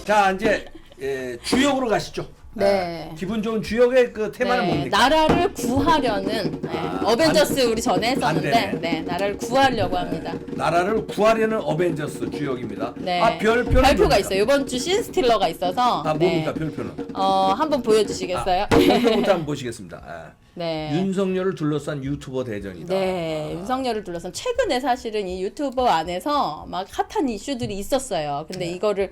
자, 이제 주역으로 가시죠. 네. 기분 좋은 주역의 그 테마는 뭡니까? 나라를 구하려는 어벤져스 우리 전에 했었는데 반대네. 네, 나라를 구하려고 합니다. 나라를 구하려는 어벤져스 주역입니다. 네. 별표는 발표가 뭡니까? 있어요. 이번 주 신스틸러가 있어서 뭡니까 네. 별표는? 한번 보여주시겠어요? 별표부터 한번 보시겠습니다. 네. 윤석열을 둘러싼 유튜버 대전이다. 네, 윤석열을 둘러싼 최근에 사실은 이 유튜버 안에서 막 핫한 이슈들이 있었어요. 근데 이거를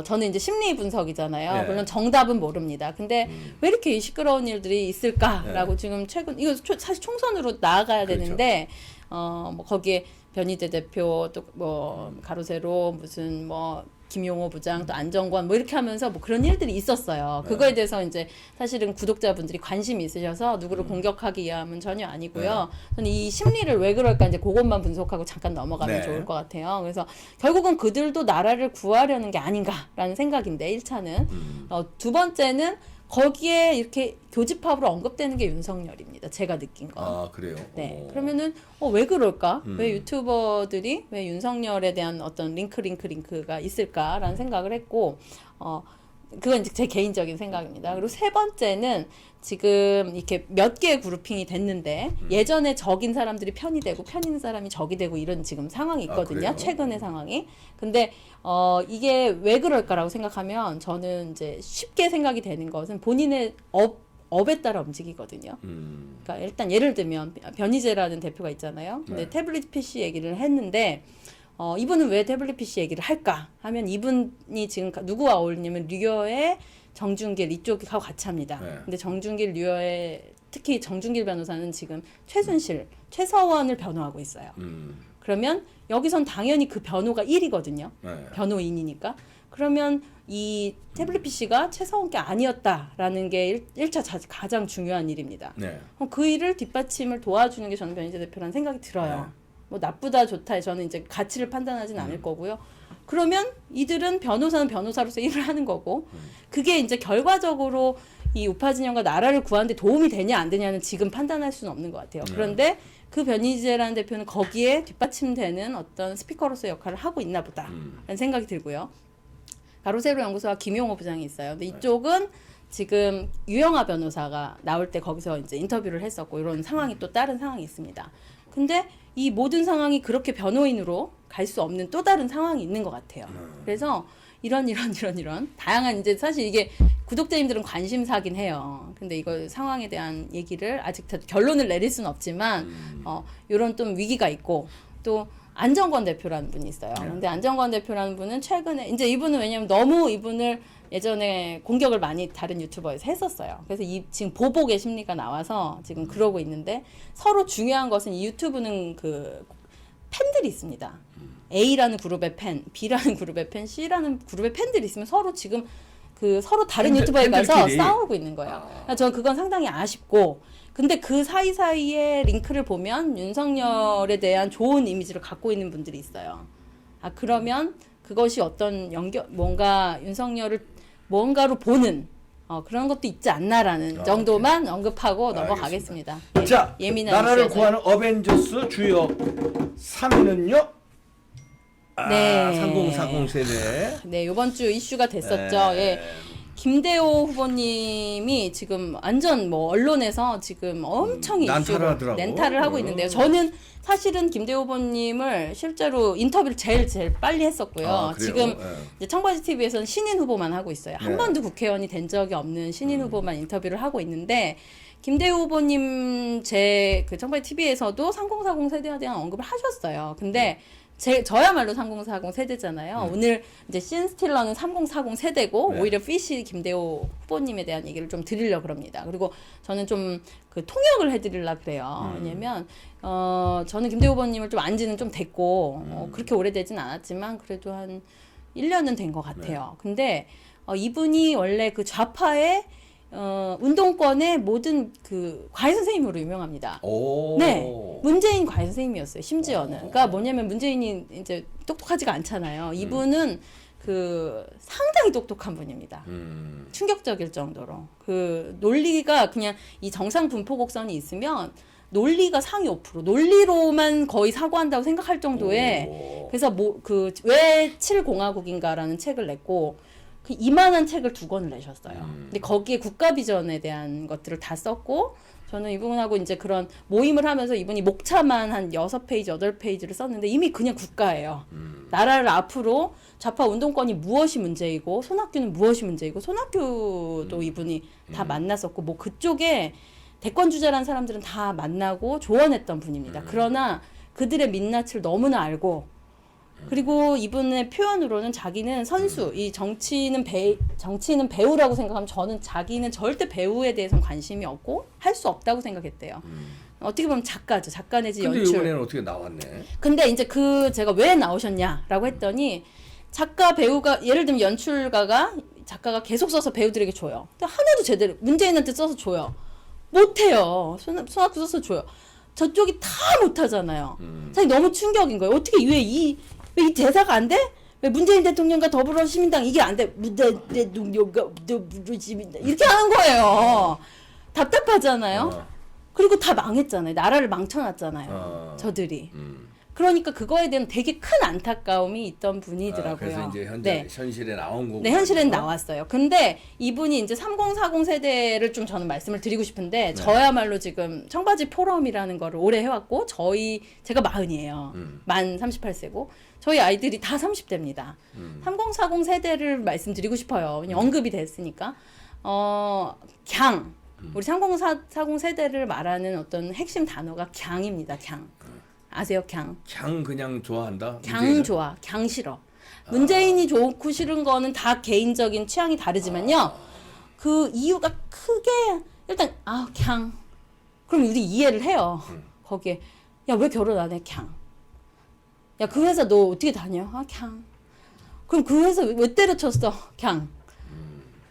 저는 이제 심리 분석이잖아요. 네. 물론 정답은 모릅니다. 근데 왜 이렇게 이 시끄러운 일들이 있을까라고 네. 지금 최근 이거 사실 총선으로 나아가야 그렇죠. 되는데 뭐 거기에 변희재 대표 또 뭐 가로세로 무슨 뭐 김용호 부장 또 안정권 뭐 이렇게 하면서 뭐 그런 일들이 있었어요. 그거에 대해서 이제 사실은 구독자분들이 관심이 있으셔서 누구를 공격하기 위함은 전혀 아니고요. 저는 이 심리를 왜 그럴까 이제 그것만 분석하고 잠깐 넘어가면 네. 좋을 것 같아요. 그래서 결국은 그들도 나라를 구하려는 게 아닌가라는 생각인데 1차는 두 번째는 거기에 이렇게 교집합으로 언급되는 게 윤석열입니다. 제가 느낀 거. 그래요? 네. 그러면은 왜 그럴까? 왜 유튜버들이 왜 윤석열에 대한 어떤 링크가 있을까라는 생각을 했고 그건 이제 제 개인적인 생각입니다. 그리고 세 번째는 지금 이렇게 몇 개의 그룹핑이 됐는데 예전에 적인 사람들이 편이 되고 편 있는 사람이 적이 되고 이런 지금 상황이 있거든요. 그래요? 최근의 상황이. 근데 이게 왜 그럴까라고 생각하면 저는 이제 쉽게 생각이 되는 것은 본인의 업에 따라 움직이거든요. 그러니까 일단 예를 들면 변희재라는 대표가 있잖아요. 근데 네. 태블릿 PC 얘기를 했는데 이분은 왜 태블릿 PC 얘기를 할까 하면 이분이 지금 누구와 어울리냐면 류여의 정준길 이쪽하고 같이 합니다. 네. 근데 정준길 류여의 특히 정준길 변호사는 지금 최순실, 최서원을 변호하고 있어요. 그러면 여기선 당연히 그 변호가 1이거든요. 네. 변호인이니까. 그러면 이 태블릿 PC가 최서원 게 아니었다라는 게 1차 가장 중요한 일입니다. 네. 그 일을 뒷받침을 도와주는 게 저는 변희재 대표라는 생각이 들어요. 네. 뭐 나쁘다 좋다 저는 이제 가치를 판단하지는 않을 거고요. 그러면 이들은 변호사는 변호사로서 일을 하는 거고 그게 이제 결과적으로 이 우파 진영과 나라를 구하는데 도움이 되냐 안 되냐는 지금 판단할 수는 없는 것 같아요. 그런데 그 변희재라는 대표는 거기에 뒷받침되는 어떤 스피커로서의 역할을 하고 있나 보다라는 생각이 들고요. 가로세로 연구소와 김용호 부장이 있어요. 근데 이쪽은 지금 유영하 변호사가 나올 때 거기서 이제 인터뷰를 했었고 이런 상황이 또 다른 상황이 있습니다. 근데 이 모든 상황이 그렇게 변호인으로 갈 수 없는 또 다른 상황이 있는 것 같아요. 그래서 이런 다양한 이제 사실 이게 구독자님들은 관심사긴 해요. 근데 이거 상황에 대한 얘기를 아직 결론을 내릴 수는 없지만 이런 좀 위기가 있고 또 안정권 대표라는 분이 있어요. 근데 안정권 대표라는 분은 최근에 이제 이분은 왜냐면 너무 이분을 예전에 공격을 많이 다른 유튜버에서 했었어요. 그래서 지금 보복의 심리가 나와서 지금 그러고 있는데 서로 중요한 것은 이 유튜브는 그 팬들이 있습니다. A라는 그룹의 팬, B라는 그룹의 팬, C라는 그룹의 팬들이 있으면 서로 지금 서로 다른 유튜버에 가서 팬들끼리. 싸우고 있는 거예요. 그러니까 저는 그건 상당히 아쉽고 근데 그 사이사이에 링크를 보면 윤석열에 대한 좋은 이미지를 갖고 있는 분들이 있어요. 그러면 그것이 어떤 뭔가 윤석열을 뭔가로 보는 그런 것도 있지 않나라는 정도만 언급하고 넘어가겠습니다. 자, 예민한 나라를 이슈여서. 구하는 어벤져스 주역 3위는요? 네. 3040 세대. 네, 이번 주 이슈가 됐었죠. 예. 김대호 후보님이 지금 완전 뭐 언론에서 지금 엄청 난타를 하더라고. 낸타를 하고 있는데요. 저는 사실은 김대호 후보님을 실제로 인터뷰를 제일 빨리 했었고요. 그래요? 지금 예. 이제 청바지 TV에서는 신인 후보만 하고 있어요. 한 네. 번도 국회의원이 된 적이 없는 신인 후보만 인터뷰를 하고 있는데 김대호 후보님 제 그 청바지 TV에서도 3040 세대에 대한 언급을 하셨어요. 근데 저야말로 3040 세대잖아요. 오늘 이제 신스틸러는 3040 세대고 네. 오히려 피시 김대호 후보님에 대한 얘기를 좀 드리려고 그럽니다. 그리고 저는 좀 그 통역을 해드리려고 그래요. 왜냐면 저는 김대호 후보님을 좀 안지는 좀 됐고 그렇게 오래되진 않았지만 그래도 한 1년은 된 것 같아요. 근데 이분이 원래 그 좌파의 운동권의 모든 그 과외 선생님으로 유명합니다. 네, 문재인 과외 선생님이었어요. 심지어는. 그러니까 뭐냐면 문재인이 이제 똑똑하지가 않잖아요. 이분은 그 상당히 똑똑한 분입니다. 충격적일 정도로 그 논리가 그냥 이 정상 분포 곡선이 있으면 논리가 상위 5%, 논리로만 거의 사고한다고 생각할 정도의 그래서 뭐 그 왜 7공화국인가라는 책을 냈고. 그 이만한 책을 2권을 내셨어요. 근데 거기에 국가 비전에 대한 것들을 다 썼고 저는 이분하고 이제 그런 모임을 하면서 이분이 목차만 한 6페이지, 8페이지를 썼는데 이미 그냥 국가예요. 나라를 앞으로 좌파 운동권이 무엇이 문제이고 손학규는 무엇이 문제이고 손학규도 이분이 다 만났었고 뭐 그쪽에 대권 주자라는 사람들은 다 만나고 조언했던 분입니다. 그러나 그들의 민낯을 너무나 알고 그리고 이분의 표현으로는 자기는 선수, 이 정치인은 배우라고 생각하면 저는 자기는 절대 배우에 대해서는 관심이 없고 할 수 없다고 생각했대요. 어떻게 보면 작가죠. 작가 내지 근데 연출. 이번에는 어떻게 나왔네? 근데 이제 제가 왜 나오셨냐라고 했더니 작가 배우가 예를 들면 연출가가 작가가 계속 써서 배우들에게 줘요. 근데 하나도 제대로 문재인한테 써서 줘요. 못해요. 손학규 써서 줘요. 저쪽이 다 못하잖아요. 사실 너무 충격인 거예요. 어떻게 왜 이 대사가 안 돼? 왜 문재인 대통령과 더불어시민당 이게 안 돼? 문재인 대통령과 더불어시민당 이렇게 하는 거예요. 답답하잖아요. 그리고 다 망했잖아요. 나라를 망쳐놨잖아요. 저들이. 그러니까 그거에 대한 되게 큰 안타까움이 있던 분이더라고요. 그래서 이제 현실에 나온 거고. 네, 현실엔 나왔어요. 근데 이분이 이제 3040 세대를 좀 저는 말씀을 드리고 싶은데 저야말로 지금 청바지 포럼이라는 거를 오래 해왔고 제가 40이에요. 만 38세고 저희 아이들이 다 30대입니다. 3040 세대를 말씀드리고 싶어요. 언급이 됐으니까. 우리 3040 세대를 말하는 어떤 핵심 단어가 갱입니다. 갱. 아세요? 갱 그냥 좋아한다? 갱 좋아. 갱 싫어. 문재인이 좋고 싫은 거는 다 개인적인 취향이 다르지만요. 그 이유가 크게 일단 갱. 그럼 우리 이해를 해요. 거기에 야, 왜 결혼 안 해? 갱. 야, 그 회사 너 어떻게 다녀? 갱. 그럼 그 회사 왜 때려쳤어? 갱.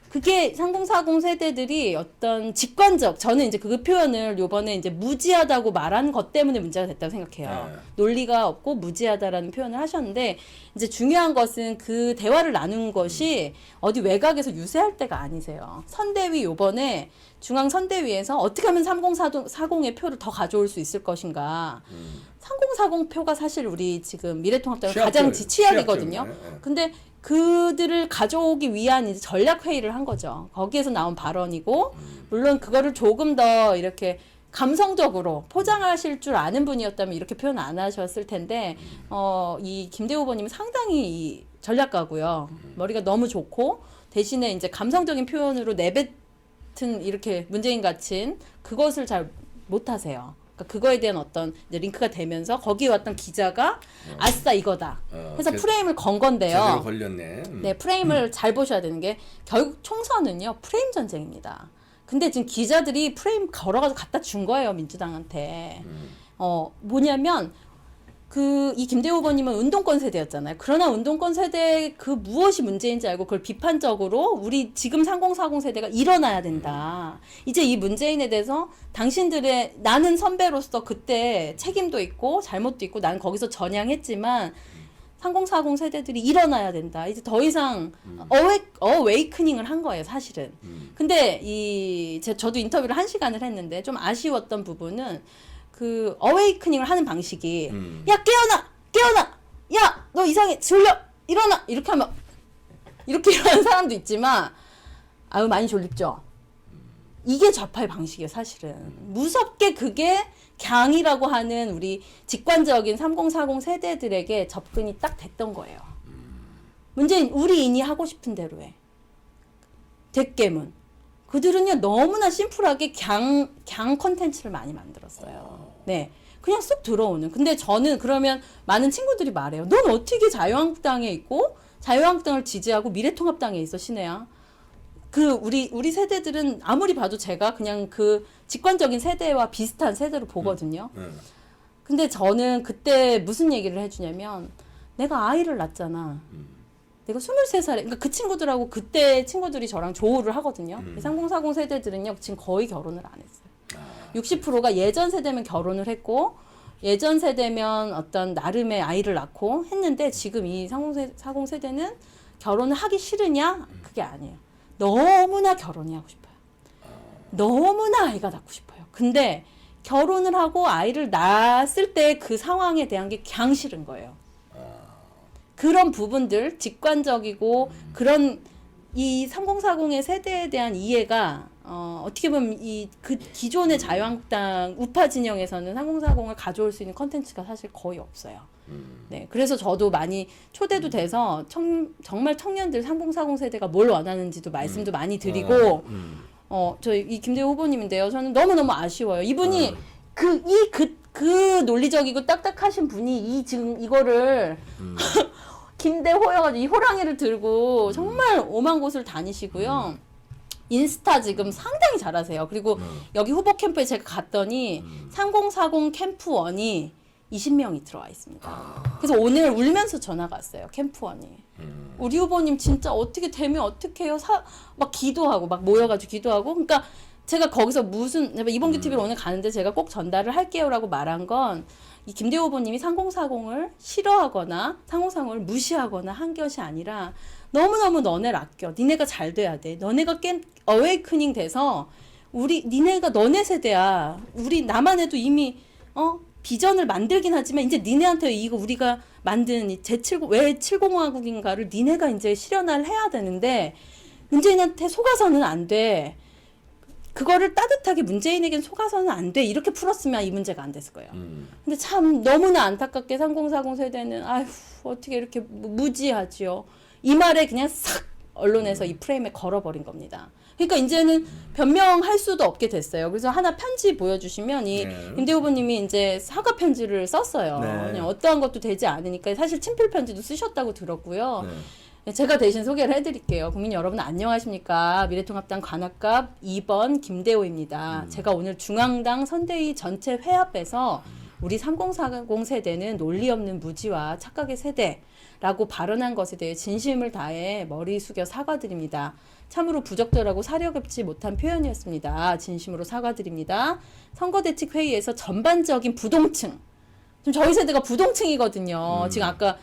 그게 3040 세대들이 어떤 직관적, 저는 이제 그 표현을 요번에 이제 무지하다고 말한 것 때문에 문제가 됐다고 생각해요. 논리가 없고 무지하다라는 표현을 하셨는데, 이제 중요한 것은 그 대화를 나눈 것이 어디 외곽에서 유세할 때가 아니세요. 선대위 요번에 중앙선대위에서 어떻게 하면 3040의 표를 더 가져올 수 있을 것인가. 3040 표가 사실 우리 지금 미래통합당의 가장 취약이거든요. 근데 그들을 가져오기 위한 이제 전략 회의를 한 거죠. 거기에서 나온 발언이고, 물론 그거를 조금 더 이렇게 감성적으로 포장하실 줄 아는 분이었다면 이렇게 표현 안 하셨을 텐데, 이 김대우 후보님은 상당히 이 전략가고요. 머리가 너무 좋고, 대신에 이제 감성적인 표현으로 내뱉은 이렇게 문재인 같은 그것을 잘 못하세요. 그러니까 그거에 대한 어떤 이제 링크가 되면서 거기에 왔던 기자가 아싸 이거다. 그래서 프레임을 건 건데요. 제대로 걸렸네. 네, 프레임을 잘 보셔야 되는 게 결국 총선은요 프레임 전쟁입니다. 근데 지금 기자들이 프레임 걸어가서 갖다 준 거예요 민주당한테. 뭐냐면 이 김대우 후보님은 운동권 세대였잖아요. 그러나 운동권 세대 그 무엇이 문제인지 알고 그걸 비판적으로 우리 지금 3040 세대가 일어나야 된다. 이제 이 문재인에 대해서 당신들의 나는 선배로서 그때 책임도 있고 잘못도 있고 나는 거기서 전향했지만 3040 세대들이 일어나야 된다. 이제 더 이상 어웨이크닝을 한 거예요, 사실은. 근데 저도 인터뷰를 1시간을 했는데 좀 아쉬웠던 부분은 그 어웨이크닝을 하는 방식이 야 깨어나 야 너 이상해 졸려 일어나 이렇게 하면 이렇게 일어나는 사람도 있지만 아유 많이 졸립죠. 이게 좌파의 방식이에요 사실은. 무섭게 그게 갱이라고 하는 우리 직관적인 3040 세대들에게 접근이 딱 됐던 거예요. 문재인 우리인이 하고 싶은 대로 해. det깨문. 그들은요 너무나 심플하게 갱 컨텐츠를 많이 만들었어요. 네, 그냥 쏙 들어오는. 근데 저는 그러면 많은 친구들이 말해요. 넌 어떻게 자유한국당에 있고 자유한국당을 지지하고 미래통합당에 있어, 신혜야? 우리 세대들은 아무리 봐도 제가 그냥 그 직관적인 세대와 비슷한 세대로 보거든요. 근데 저는 그때 무슨 얘기를 해주냐면 내가 아이를 낳았잖아. 내가 23살에, 그러니까 그 친구들하고 그때 친구들이 저랑 조우를 하거든요. 3040 세대들은요, 지금 거의 결혼을 안 했어요. 60%가 예전 세대면 결혼을 했고, 예전 세대면 어떤 나름의 아이를 낳고 했는데, 지금 이 3040 세대는 결혼을 하기 싫으냐? 그게 아니에요. 너무나 결혼이 하고 싶어요. 너무나 아이가 낳고 싶어요. 근데 결혼을 하고 아이를 낳았을 때 그 상황에 대한 게 그냥 싫은 거예요. 그런 부분들, 직관적이고 그런 이 3040의 세대에 대한 이해가 어떻게 보면 그 기존의 자유한국당 우파 진영에서는 3040을 가져올 수 있는 컨텐츠가 사실 거의 없어요. 네, 그래서 저도 많이 초대도 돼서 정말 청년들 3040 세대가 뭘 원하는지도 말씀도 많이 드리고 저희 이 김대호 후보님인데요. 저는 너무너무 아쉬워요. 이분이 그 논리적이고 딱딱하신 분이 지금 이거를 김대호여가지고 이 호랑이를 들고 정말 오만 곳을 다니시고요. 인스타 지금 상당히 잘하세요. 그리고 여기 후보 캠프에 제가 갔더니 3040 캠프원이 20명이 들어와 있습니다. 그래서 오늘 울면서 전화가 왔어요. 캠프원이. 우리 후보님 진짜 어떻게 되면 어떻게 해요? 막 기도하고 막 모여가지고 기도하고. 그러니까 제가 거기서 이봉규 TV로 오늘 가는데 제가 꼭 전달을 할게요라고 말한 건 이 김대호 후보님이 3040을 싫어하거나 3040을 무시하거나 한 것이 아니라 너무너무 너네를 아껴. 니네가 잘 돼야 돼. 너네가 어웨이크닝 돼서 니네가 너네 세대야. 나만 해도 이미 비전을 만들긴 하지만 이제 니네한테 이거 우리가 만든 왜 7공화국인가를 니네가 이제 실현을 해야 되는데 문재인한테 속아서는 안 돼. 그거를 따뜻하게 문재인에겐 속아서는 안 돼. 이렇게 풀었으면 이 문제가 안 됐을 거예요. 근데 참 너무나 안타깝게 3040 세대는 아휴 어떻게 이렇게 무지하지요. 이 말에 그냥 싹 언론에서 이 프레임에 걸어버린 겁니다. 그러니까 이제는 변명할 수도 없게 됐어요. 그래서 하나 편지 보여주시면 김대호 후보님이 이제 사과 편지를 썼어요. 그냥 어떠한 것도 되지 않으니까 사실 친필 편지도 쓰셨다고 들었고요. 제가 대신 소개를 해드릴게요. 국민 여러분 안녕하십니까. 미래통합당 관악갑 2번 김대호입니다. 제가 오늘 중앙당 선대위 전체 회합에서 우리 3040 세대는 논리 없는 무지와 착각의 세대라고 발언한 것에 대해 진심을 다해 머리 숙여 사과드립니다. 참으로 부적절하고 사려겹지 못한 표현이었습니다. 진심으로 사과드립니다. 선거대책회의에서 전반적인 부동층, 지금 저희 세대가 부동층이거든요. 지금 아까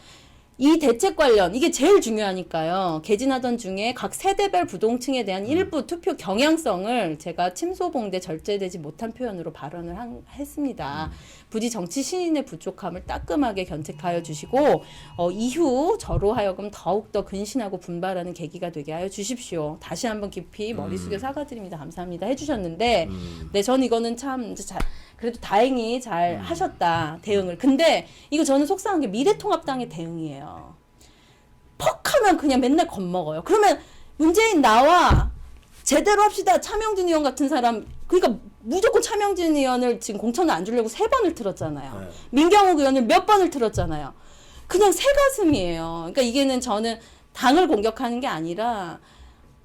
이 대책 관련 이게 제일 중요하니까요. 개진하던 중에 각 세대별 부동층에 대한 일부 투표 경향성을 제가 침소봉대 절제되지 못한 표현으로 발언을 했습니다. 부디 정치 신인의 부족함을 따끔하게 견책하여 주시고 이후 저로 하여금 더욱더 근신하고 분발하는 계기가 되게 하여 주십시오. 다시 한번 깊이 머리 숙여 사과드립니다. 감사합니다. 해주셨는데 네, 전 이거는 참 그래도 다행히 잘 하셨다 대응을. 근데 이거 저는 속상한 게 미래통합당의 대응이에요. 퍽 하면 그냥 맨날 겁먹어요. 그러면 문재인 나와 제대로 합시다. 차명진 의원 같은 사람, 그러니까 무조건 차명진 의원을 지금 공천을 안 주려고 3번을 틀었잖아요. 민경욱 의원을 몇 번을 틀었잖아요. 그냥 새가슴이에요. 그러니까 이게는 저는 당을 공격하는 게 아니라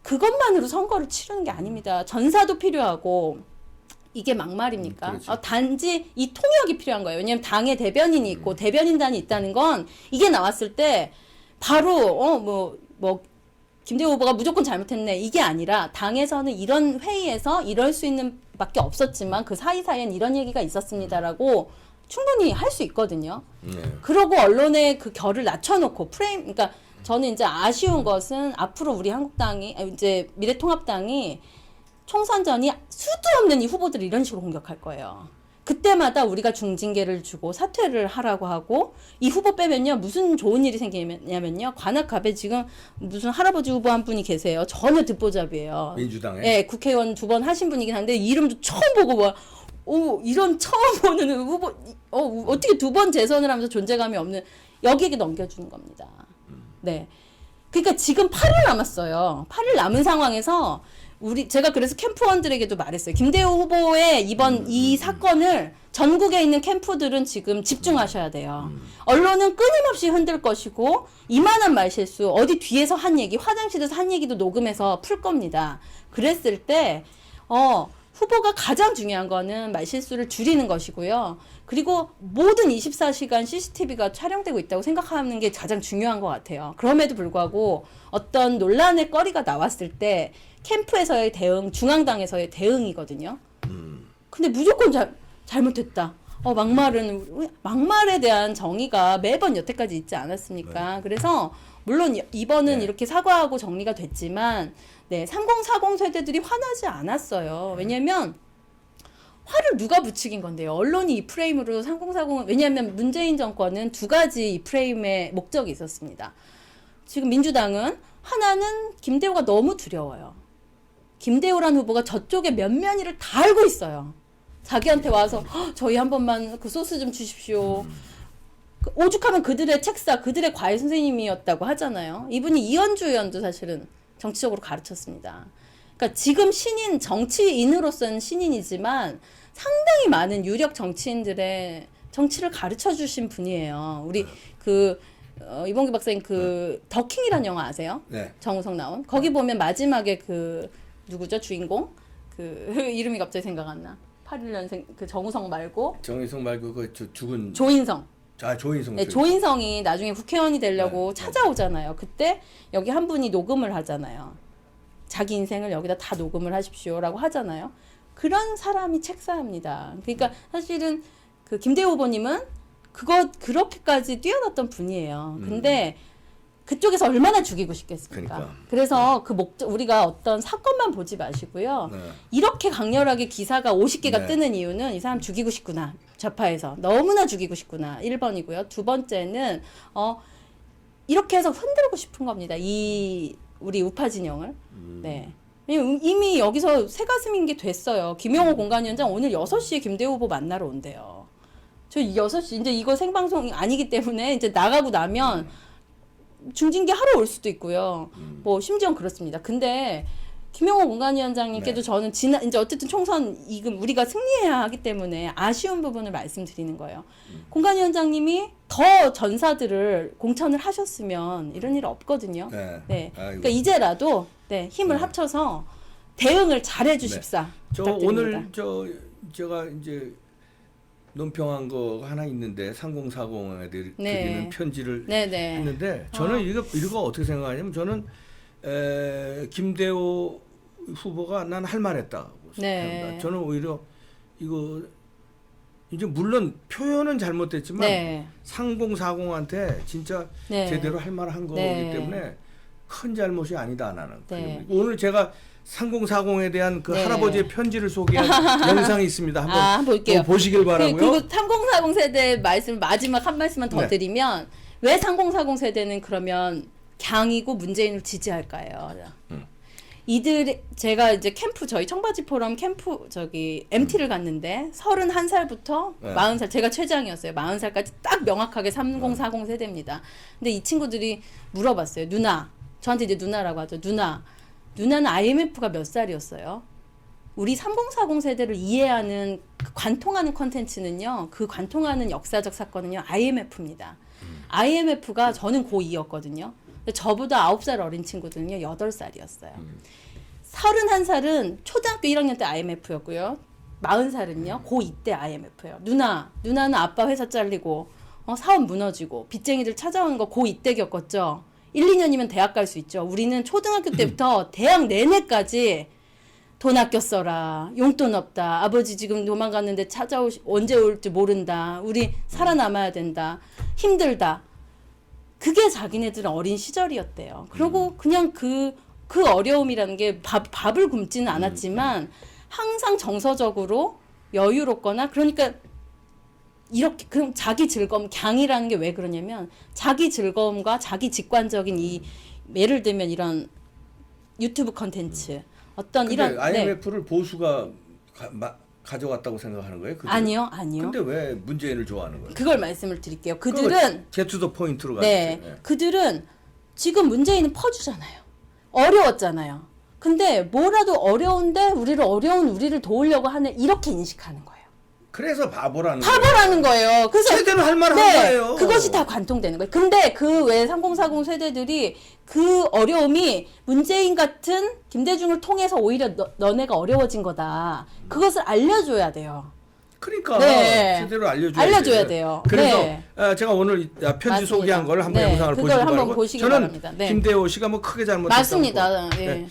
그것만으로 선거를 치르는 게 아닙니다. 전사도 필요하고 이게 막말입니까? 단지 이 통역이 필요한 거예요. 왜냐하면 당의 대변인이 있고 대변인단이 있다는 건 이게 나왔을 때 바로 김대호 후보가 무조건 잘못했네 이게 아니라 당에서는 이런 회의에서 이럴 수 있는 밖에 없었지만 그 사이사이엔 이런 얘기가 있었습니다라고 충분히 할 수 있거든요. 그러고 언론의 그 결을 낮춰놓고 그러니까 저는 이제 아쉬운 것은 앞으로 우리 한국당이 이제 미래통합당이 총선 전이 수도 없는 이 후보들을 이런 식으로 공격할 거예요. 그때마다 우리가 중징계를 주고 사퇴를 하라고 하고 이 후보 빼면요 무슨 좋은 일이 생기냐면요 관악갑에 지금 무슨 할아버지 후보 한 분이 계세요. 전혀 듣보잡이에요. 민주당에? 네, 국회의원 2번 하신 분이긴 한데 이름도 처음 보고 이런 처음 보는 후보 어떻게 2번 재선을 하면서 존재감이 없는 여기에게 넘겨주는 겁니다. 네, 그러니까 지금 8일 남았어요. 8일 남은 상황에서 제가 그래서 캠프원들에게도 말했어요. 김대호 후보의 이번 이 사건을 전국에 있는 캠프들은 지금 집중하셔야 돼요. 언론은 끊임없이 흔들 것이고 이만한 말실수 어디 뒤에서 한 얘기 화장실에서 한 얘기도 녹음해서 풀 겁니다. 그랬을 때 후보가 가장 중요한 거는 말실수를 줄이는 것이고요. 그리고 모든 24시간 CCTV가 촬영되고 있다고 생각하는 게 가장 중요한 것 같아요. 그럼에도 불구하고 어떤 논란의 거리가 나왔을 때 캠프에서의 대응, 중앙당에서의 대응이거든요. 근데 무조건 잘못했다. 막말에 대한 정의가 매번 여태까지 있지 않았습니까? 그래서 물론 이번은 이렇게 사과하고 정리가 됐지만 3040 세대들이 화나지 않았어요. 왜냐면 화를 누가 부추긴 건데요. 언론이 이 프레임으로 3040은 왜냐하면 문재인 정권은 2가지 이 프레임의 목적이 있었습니다. 지금 민주당은 하나는 김대호가 너무 두려워요. 김대호라는 후보가 저쪽에 면면이를 다 알고 있어요. 자기한테 와서 저희 한 번만 그 소스 좀 주십시오. 오죽하면 그들의 책사, 그들의 과외 선생님이었다고 하잖아요. 이분이 이현주 의원도 사실은 정치적으로 가르쳤습니다. 그러니까 지금 신인, 정치인으로서는 신인이지만 상당히 많은 유력 정치인들의 정치를 가르쳐 주신 분이에요. 우리 이봉규 박사님 더킹이라는 영화 아세요? 네. 정우성 나온. 거기 보면 마지막에 누구죠? 주인공? 이름이 갑자기 생각 안 나. 81년생 정우성 말고 정의성 말고 죽은 조인성. 조인성. 네, 조인성이 나중에 국회의원이 되려고 찾아오잖아요. 그때 여기 한 분이 녹음을 하잖아요. 자기 인생을 여기다 다 녹음을 하십시오라고 하잖아요. 그런 사람이 책사입니다. 그러니까 사실은 김대호 후보님은 그렇게까지 뛰어났던 분이에요. 근데 그쪽에서 얼마나 죽이고 싶겠습니까? 그러니까. 그래서 우리가 어떤 사건만 보지 마시고요. 네. 이렇게 강렬하게 기사가 50개가 네. 뜨는 이유는 이 사람 죽이고 싶구나. 좌파에서. 너무나 죽이고 싶구나. 1번이고요. 두 번째는 이렇게 해서 흔들고 싶은 겁니다. 우리 우파 진영을. 네. 이미 여기서 새가슴인 게 됐어요. 김용호 공관위원장 오늘 6시에 김대호 후보 만나러 온대요. 저 6시 이제 이거 생방송이 아니기 때문에 이제 나가고 나면 중징계 하러 올 수도 있고요. 뭐 심지어 그렇습니다. 근데 김용호 공관위원장님께도 네. 저는 이제 어쨌든 총선 우리가 승리해야 하기 때문에 아쉬운 부분을 말씀드리는 거예요. 공관위원장님이 더 전사들을 공천을 하셨으면 이런 일 없거든요. 네. 네. 그러니까 이제라도 힘을 네. 합쳐서 대응을 잘해 주십사. 저 부탁드립니다. 오늘 제가 이제 논평한 거 하나 있는데 3040에 드리는 편지를 네네. 했는데 저는 이거 어떻게 생각하냐면 저는 김대호 후보가 난 할 만했다고 생각합니다. 네. 저는 오히려 이거 이제 물론 표현은 잘못됐지만 네. 3040한테 진짜 네. 제대로 할 만한 거기 네. 때문에 큰 잘못이 아니다 나는. 네. 오늘 제가 3040에 대한 그 네. 할아버지의 편지를 소개한 영상이 있습니다. 한번 볼게요. 보시길 바라고요. 그리고 3040 세대 마지막 한 말씀만 더 네. 드리면 왜 3040 세대는 그러면 강이고 문재인을 지지할까요? 제가 이제 저희 청바지 포럼 캠프 MT를 갔는데 31살부터 네. 40살 제가 최장이었어요. 40살까지 딱 명확하게 3040 세대입니다. 근데 이 친구들이 물어봤어요. 저한테 이제 누나라고 하죠. 누나는 IMF가 몇 살이었어요? 우리 3040 세대를 이해하는 관통하는 컨텐츠는요. 그 관통하는 역사적 사건은요. IMF입니다. IMF가 저는 고2였거든요. 저보다 9살 어린 친구들은요. 8살이었어요. 31살은 초등학교 1학년 때 IMF였고요. 40살은요. 고2 때 IMF예요. 누나는 아빠 회사 잘리고 사업 무너지고 빚쟁이들 찾아오는 거 고2 때 겪었죠. 1, 2년이면 대학 갈 수 있죠. 우리는 초등학교 때부터 대학 내내까지 돈 아껴 써라. 용돈 없다. 아버지 지금 도망갔는데 언제 올지 모른다. 우리 살아남아야 된다. 힘들다. 그게 자기네들은 어린 시절이었대요. 그리고 그냥 그 어려움이라는 게 밥을 굶지는 않았지만 항상 정서적으로 여유롭거나 그러니까 이렇게 그럼 자기 즐거움 강이라는 게 왜 그러냐면 자기 즐거움과 자기 직관적인 예를 들면 이런 유튜브 컨텐츠 어떤 이런 IMF를 보수가 가져왔다고 생각하는 거예요? 그들은? 아니요. 근데 왜 문재인을 좋아하는 거예요? 그걸 말씀을 드릴게요. 그들은 제투더 포인트로 가죠. 그들은 지금 문재인은 퍼주잖아요. 어려웠잖아요. 근데 뭐라도 어려운데 우리를 도우려고 하는 이렇게 인식하는 거예요. 그래서 바보라는 거예요. 그래서 제대로 할 만한 거예요. 그것이 다 관통되는 거예요. 근데 그 외 3040 세대들이 그 어려움이 문재인 같은 김대중을 통해서 오히려 너네가 어려워진 거다. 그것을 알려줘야 돼요. 그러니까 네. 제대로 알려줘야 돼요. 그래서 네. 제가 오늘 편지 맞습니다. 소개한 걸 한번 네. 영상을 그걸 보시기 한번 바라고. 보시기 저는 바랍니다. 네. 김대호 씨가 뭐 크게 잘못했다고. 맞습니다. 네.